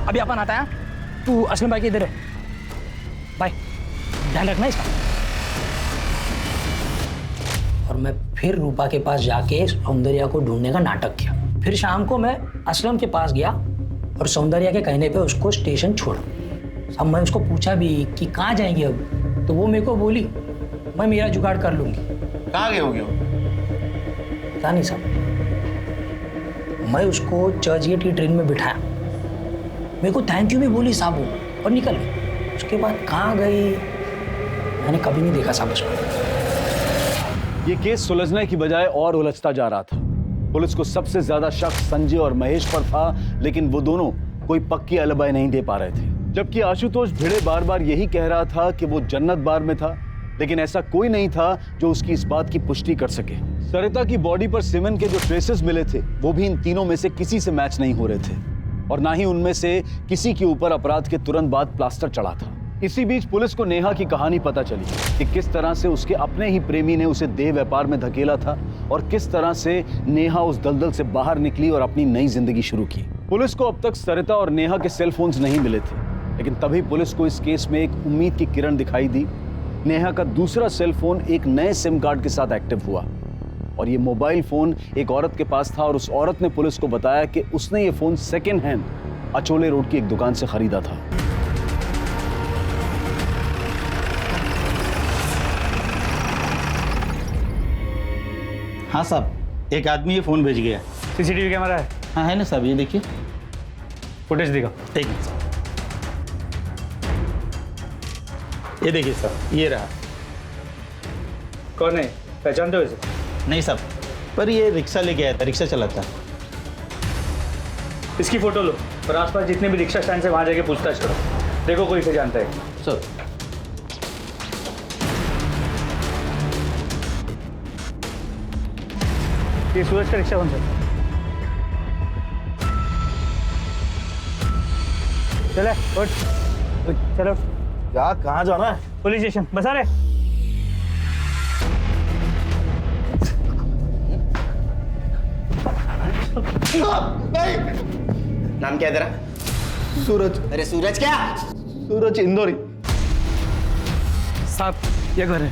[SPEAKER 13] अभी अपन आता है, तू असलम भाई के इधर है भाई, ध्यान रखना इसका। और मैं फिर रूपा के पास जाके सौंदर्या को ढूंढने का नाटक किया। फिर शाम को मैं असलम के पास गया और सौंदर्या के कहने पे उसको स्टेशन छोड़ा। अब मैं उसको पूछा भी कि कहाँ जाएंगी अब, तो वो मेरे को बोली मैं मेरा जुगाड़ कर लूंगी।
[SPEAKER 4] कहाँ गए होगे?
[SPEAKER 13] पता नहीं साहब, मैं उसको चर्च गेट की ट्रेन में बिठाया, मेरे को थैंक यू भी बोली साहब वो, और निकल गई। उसके बाद कहाँ गई मैंने कभी नहीं देखा साहब उसको।
[SPEAKER 3] ये केस सुलझने की बजाय और उलझता जा रहा था। पुलिस को सबसे ज्यादा शक संजय और महेश पर था, लेकिन वो दोनों कोई पक्की अलबाई नहीं दे पा रहे थे। जबकि आशुतोष भिड़े बार बार यही कह रहा था कि वो जन्नत बार में था, लेकिन ऐसा कोई नहीं था जो उसकी इस बात की पुष्टि कर सके। सरिता की बॉडी पर सीमेंट के जो ट्रेसेस मिले थे वो भी इन तीनों में से किसी से मैच नहीं हो रहे थे, और ना ही उनमें से किसी के ऊपर अपराध के तुरंत बाद प्लास्टर चढ़ा था। इसी बीच पुलिस को नेहा की कहानी पता चली कि किस तरह से उसके अपने ही प्रेमी ने उसे देह व्यापार में धकेला था और किस तरह से नेहा उस दलदल से बाहर निकली और अपनी नई जिंदगी शुरू की। पुलिस को अब तक सरिता और नेहा के सेल फोन्स नहीं मिले थे, लेकिन तभी पुलिस को इस केस में एक उम्मीद की किरण दिखाई दी। नेहा का दूसरा सेल फोन एक नए सिम कार्ड के साथ एक्टिव हुआ, और ये मोबाइल फोन एक औरत के पास था, और उस औरत ने पुलिस को बताया कि उसने ये phone second hand Achole road की एक दुकान से खरीदा था।
[SPEAKER 14] हाँ साहब, एक आदमी ये फ़ोन भेज गया।
[SPEAKER 6] सीसीटीवी कैमरा है?
[SPEAKER 14] हाँ है ना साहब, ये देखिए
[SPEAKER 6] फुटेज दिखाओ।
[SPEAKER 14] एक मिनट साहब, ये देखिए साहब, ये रहा।
[SPEAKER 6] कौन है, पहचानते हो इसे?
[SPEAKER 14] नहीं साहब, पर ये रिक्शा लेके आया था, रिक्शा चलाता।
[SPEAKER 6] इसकी फोटो लो और आसपास जितने भी रिक्शा स्टैंड से वहाँ जाके पूछताछ करो, देखो कोई इसे जानता है।
[SPEAKER 14] सर
[SPEAKER 6] ये सूरज का रिक्शा कौन सा? चले उठ, चलो।
[SPEAKER 8] क्या, कहाँ जाना है?
[SPEAKER 6] पुलिस स्टेशन, बसा रहे।
[SPEAKER 4] नाम क्या है तेरा?
[SPEAKER 8] सूरज।
[SPEAKER 4] अरे सूरज क्या?
[SPEAKER 8] सूरज इंदौरी।
[SPEAKER 6] साहब ये घर है।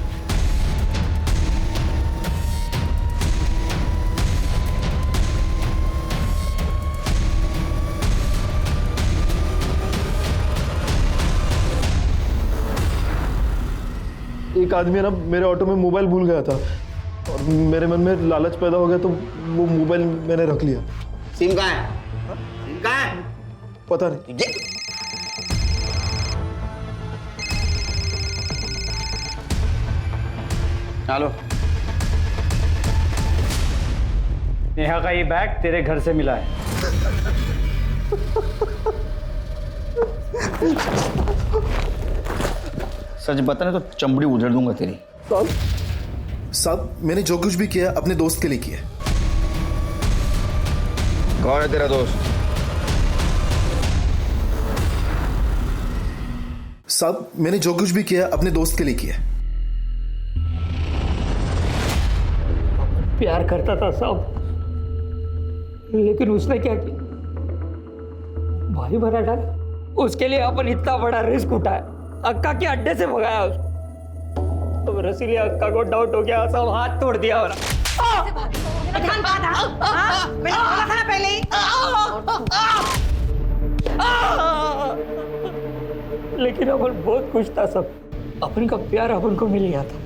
[SPEAKER 8] एक आदमी ना मेरे ऑटो में मोबाइल भूल गया था और मेरे मन में लालच पैदा हो गया तो वो मोबाइल मैंने रख लिया।
[SPEAKER 4] सिम कहाँ है? सिम कहाँ है?
[SPEAKER 8] पता नहीं।
[SPEAKER 4] चलो।
[SPEAKER 6] नेहा का ये बैग तेरे घर से मिला है।
[SPEAKER 4] सच बताने तो चमड़ी उधेड़ दूंगा तेरी।
[SPEAKER 8] साहब मैंने जो कुछ भी किया अपने दोस्त के लिए किया।
[SPEAKER 4] कौन है तेरा दोस्त?
[SPEAKER 8] साहब मैंने जो कुछ भी किया अपने दोस्त के लिए किया।
[SPEAKER 5] प्यार करता था साहब, लेकिन उसने क्या किया? भाई बना डाला। उसके लिए अपन इतना बड़ा रिस्क उठाया, अक्का के अड्डे से भगाया उसको। तो रसीली अक्का को डाउट हो गया, सब हाथ तोड़ दिया वाला। लेकिन अपन बहुत खुश था सब, अपन का प्यार अपन को मिल गया था।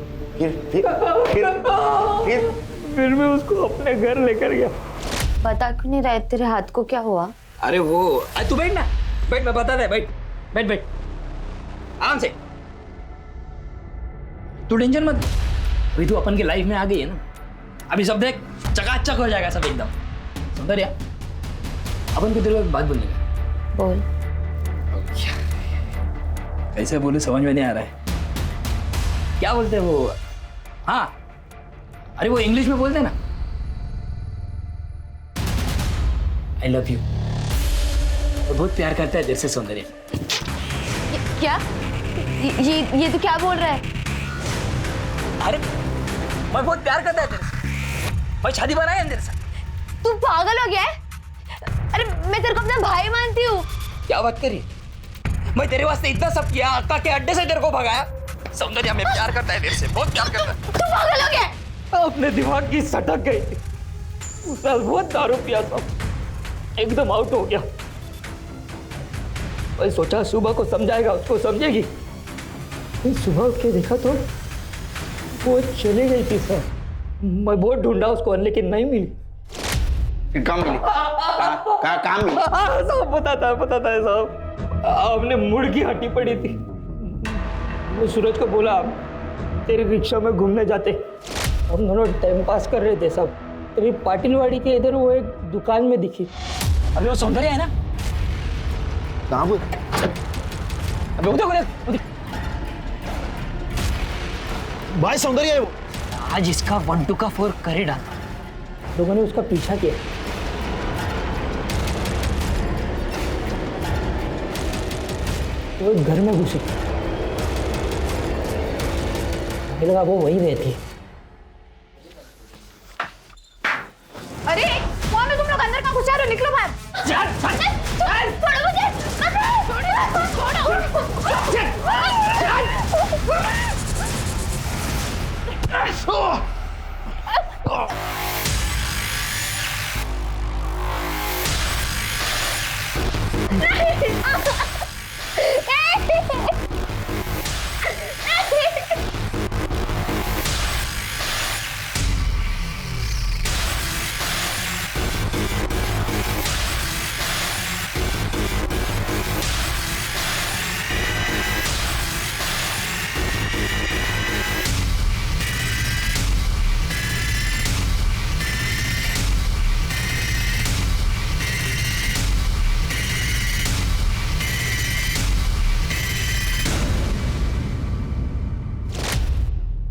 [SPEAKER 5] फिर मैं उसको अपने घर लेकर गया।
[SPEAKER 11] बता क्यों नहीं रहे तेरे हाथ को क्या हुआ?
[SPEAKER 13] अरे वो तू बैठ ना, बैठ, मैं बता दे। बैठ बैठ बैठ आराम से, तू टेंशन मत। अभी तू अपन की लाइफ में आ गई है ना, अभी सब देख चकाचक हो जाएगा सब एकदम। सौंदर्या, अपन को तेरे को एक बात बोलनी है।
[SPEAKER 11] बोल।
[SPEAKER 13] कैसे बोले समझ में नहीं आ रहा है। क्या बोलते हैं वो? हाँ, अरे वो इंग्लिश में बोलते हैं ना, आई लव यू। वो बहुत प्यार करता है तेरे से सौंदर्य।
[SPEAKER 11] क्या? ये तो क्या बोल रहा है?
[SPEAKER 13] अरे मैं बहुत प्यार करता है तेरे से, मैं शादी बनाया है तेरे साथ।
[SPEAKER 11] तू पागल हो गया है? अरे मैं तेरे को अपना भाई मानती हूँ।
[SPEAKER 13] क्या बात करी? मैं तेरे वास्ते इतना सब किया, अक्का के अड्डे से तेरे को भगाया। सौंदर्य में प्यार करता है तेरे से, बहुत प्यार करता है।
[SPEAKER 11] तू पागल हो गया?
[SPEAKER 5] अपने दिमाग की सटक गई थी। उस साल बहुत दारू पिया था, एकदम आउट हो गया। मैं सोचा सुबह को समझाएगा, उसको समझेगी। फिर सुबह उठ के देखा तो वो चली गई थी सर। मैं बहुत ढूंढा उसको लेकिन नहीं मिली।
[SPEAKER 4] फिर कहाँ मिली? कहाँ मिली?
[SPEAKER 5] सब बताता है साहब। हमने मुर्गी हटी पड़ी थी। मैं सूरज को बोला तेरी रिक्शा में घूमने जाते। हम दोनों टाइम पास कर रहे थे सब। तेरी पाटिलवाड़ी के इधर वो एक दुकान में दिखी।
[SPEAKER 13] अबे वो सौंदर्य है ना?
[SPEAKER 4] कहाँ बोल?
[SPEAKER 13] अबे उधर
[SPEAKER 8] भाई सौंदर्य है वो।
[SPEAKER 13] आज इसका 1 2 का 4 कर ही डाला।
[SPEAKER 5] लोगों ने उसका पीछा किया। वो घर में घुसी, मुझे लगा वो वहीं रहती है।
[SPEAKER 11] अरे वहाँ में तुम लोग अंदर का घुसा रहे हो, निकलो बाहर। छोड़ो मुझे,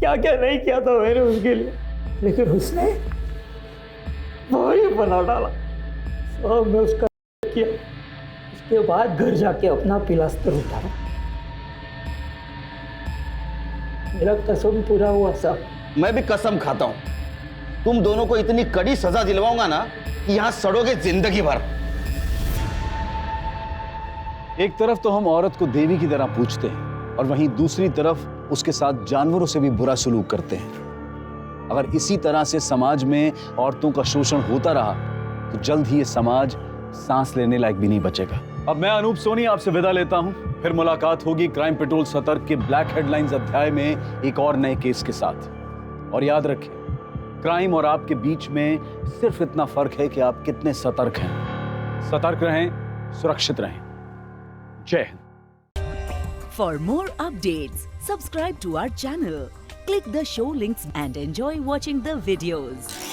[SPEAKER 5] क्या क्या नहीं किया था मैंने उसके लिए, लेकिन उसने वही बना डाला। सब मैं उसका किया। उसके बाद घर जाके अपना पिलास्तर उतारा। मेरा कसम पूरा हुआ साहब।
[SPEAKER 4] मैं भी कसम खाता हूँ, तुम दोनों को इतनी कड़ी सजा दिलवाऊंगा ना कि यहां सड़ोगे जिंदगी भर।
[SPEAKER 3] एक तरफ तो हम औरत को देवी की तरह पूजते हैं और वहीं दूसरी तरफ उसके साथ जानवरों से भी बुरा सलूक करते हैं। अगर इसी तरह से समाज में औरतों का शोषण होता रहा तो जल्द ही ये समाज सांस लेने लायक भी नहीं बचेगा। अब मैं अनूप सोनी आपसे विदा लेता हूं। फिर मुलाकात होगी क्राइम पेट्रोल सतर्क के ब्लैक हेडलाइंस अध्याय में एक और नए केस के साथ। और याद रखें, क्राइम और आपके बीच में सिर्फ इतना फर्क है कि आप कितने सतर्क हैं। सतर्क रहें, सुरक्षित रहें। जय Hind.
[SPEAKER 15] For more updates, subscribe to our channel, click the show links and enjoy watching the videos.